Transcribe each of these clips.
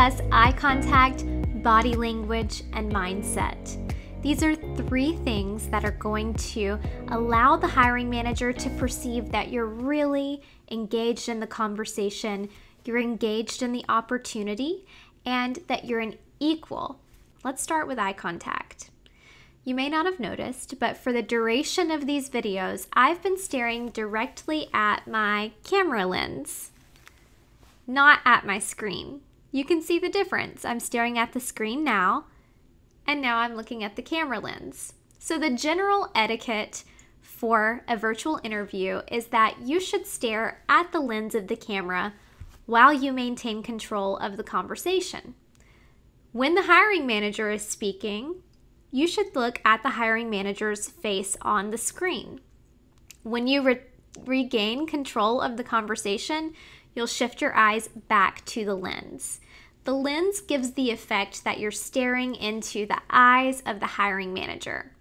discuss eye contact, body language, and mindset. These are 3 things that are going to allow the hiring manager to perceive that you're really engaged in the conversation, you're engaged in the opportunity, and that you're an equal. Let's start with eye contact. You may not have noticed, but for the duration of these videos, I've been staring directly at my camera lens, not at my screen. You can see the difference. I'm staring at the screen now, and now I'm looking at the camera lens. So the general etiquette for a virtual interview is that you should stare at the lens of the camera while you maintain control of the conversation. When the hiring manager is speaking, you should look at the hiring manager's face on the screen. When you regain control of the conversation, you'll shift your eyes back to the lens. The lens gives the effect that you're staring into the eyes of the hiring manager.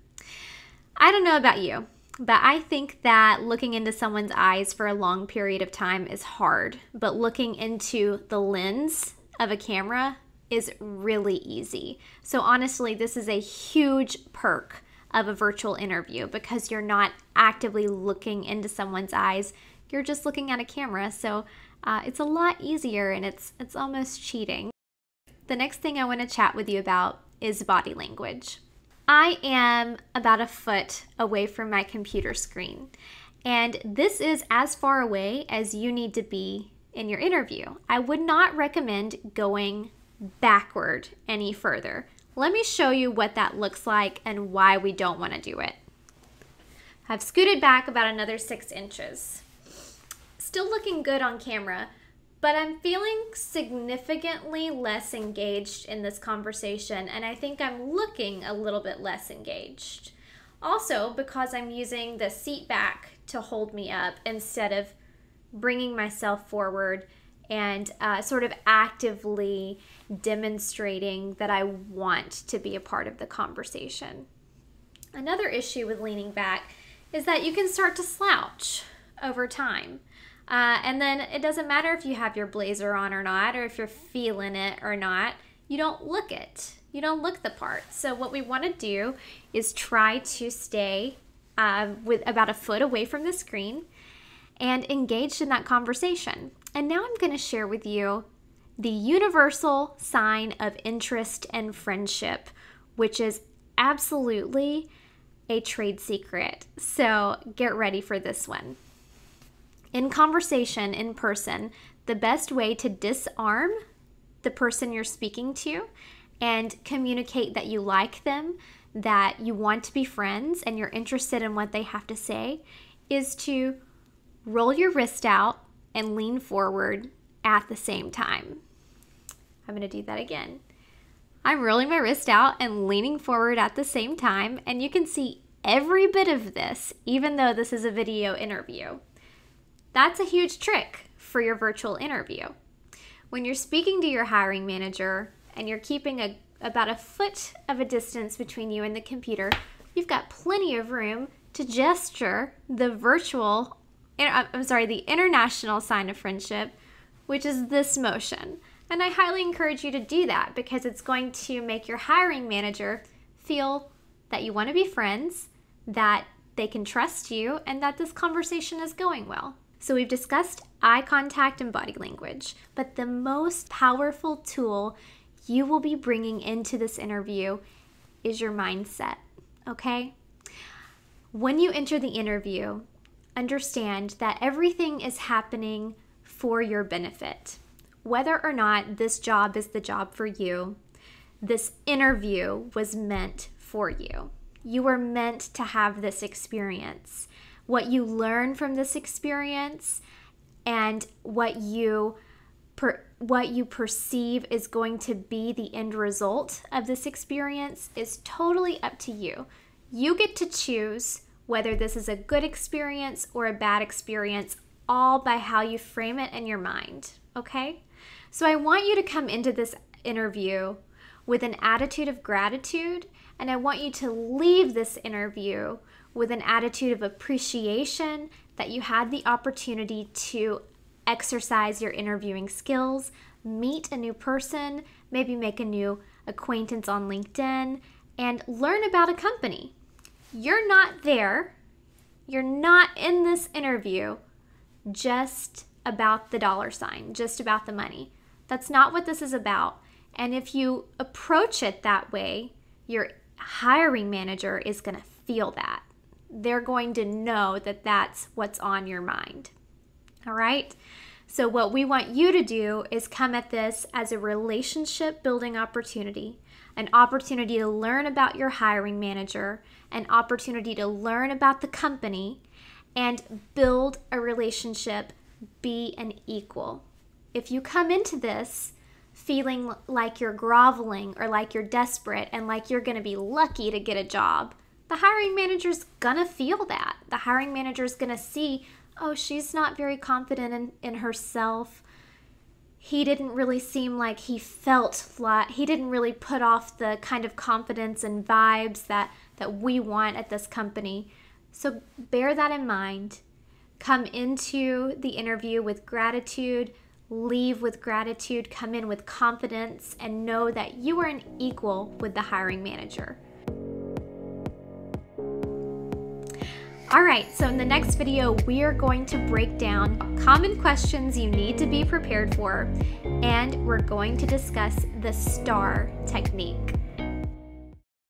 I don't know about you, but I think that looking into someone's eyes for a long period of time is hard, but looking into the lens of a camera is really easy. So honestly, this is a huge perk of a virtual interview because you're not actively looking into someone's eyes. You're just looking at a camera. So it's a lot easier and it's almost cheating. The next thing I want to chat with you about is body language. I am about a foot away from my computer screen, and this is as far away as you need to be in your interview. I would not recommend going backward any further. Let me show you what that looks like and why we don't want to do it. I've scooted back about another 6 inches. Still looking good on camera, but I'm feeling significantly less engaged in this conversation, and I think I'm looking a little bit less engaged. Also, because I'm using the seat back to hold me up instead of bringing myself forward and sort of actively demonstrating that I want to be a part of the conversation. Another issue with leaning back is that you can start to slouch over time. And then it doesn't matter if you have your blazer on or not, or if you're feeling it or not, you don't look it. You don't look the part. So what we want to do is try to stay with about a foot away from the screen and engaged in that conversation. And now I'm going to share with you the universal sign of interest and friendship, which is absolutely a trade secret. So get ready for this one. In conversation, in person, the best way to disarm the person you're speaking to and communicate that you like them, that you want to be friends, and you're interested in what they have to say, is to roll your wrist out and lean forward at the same time. I'm going to do that again. I'm rolling my wrist out and leaning forward at the same time, and you can see every bit of this, even though this is a video interview. That's a huge trick for your virtual interview. When you're speaking to your hiring manager and you're keeping about a foot of a distance between you and the computer, you've got plenty of room to gesture the the international sign of friendship, which is this motion. And I highly encourage you to do that because it's going to make your hiring manager feel that you want to be friends, that they can trust you, and that this conversation is going well. So we've discussed eye contact and body language, but the most powerful tool you will be bringing into this interview is your mindset, okay? When you enter the interview, understand that everything is happening for your benefit. Whether or not this job is the job for you, this interview was meant for you. You were meant to have this experience. What you learn from this experience and what you perceive is going to be the end result of this experience is totally up to you. You get to choose whether this is a good experience or a bad experience, all by how you frame it in your mind, okay? So I want you to come into this interview with an attitude of gratitude, and I want you to leave this interview with an attitude of appreciation that you had the opportunity to exercise your interviewing skills, meet a new person, maybe make a new acquaintance on LinkedIn, and learn about a company. You're not there. You're not in this interview just about the dollar sign, just about the money. That's not what this is about. And if you approach it that way, your hiring manager is going to feel that. They're going to know that that's what's on your mind. All right? So what we want you to do is come at this as a relationship building opportunity, an opportunity to learn about your hiring manager, an opportunity to learn about the company, and build a relationship, be an equal. If you come into this feeling like you're groveling or like you're desperate and like you're going to be lucky to get a job, the hiring manager's going to feel that. The hiring manager's going to see, oh, she's not very confident in herself. He didn't really seem like he didn't really put off the kind of confidence and vibes that we want at this company. So bear that in mind. Come into the interview with gratitude, leave with gratitude, come in with confidence, and know that you are an equal with the hiring manager. All right, so in the next video, we are going to break down common questions you need to be prepared for, and we're going to discuss the STAR technique.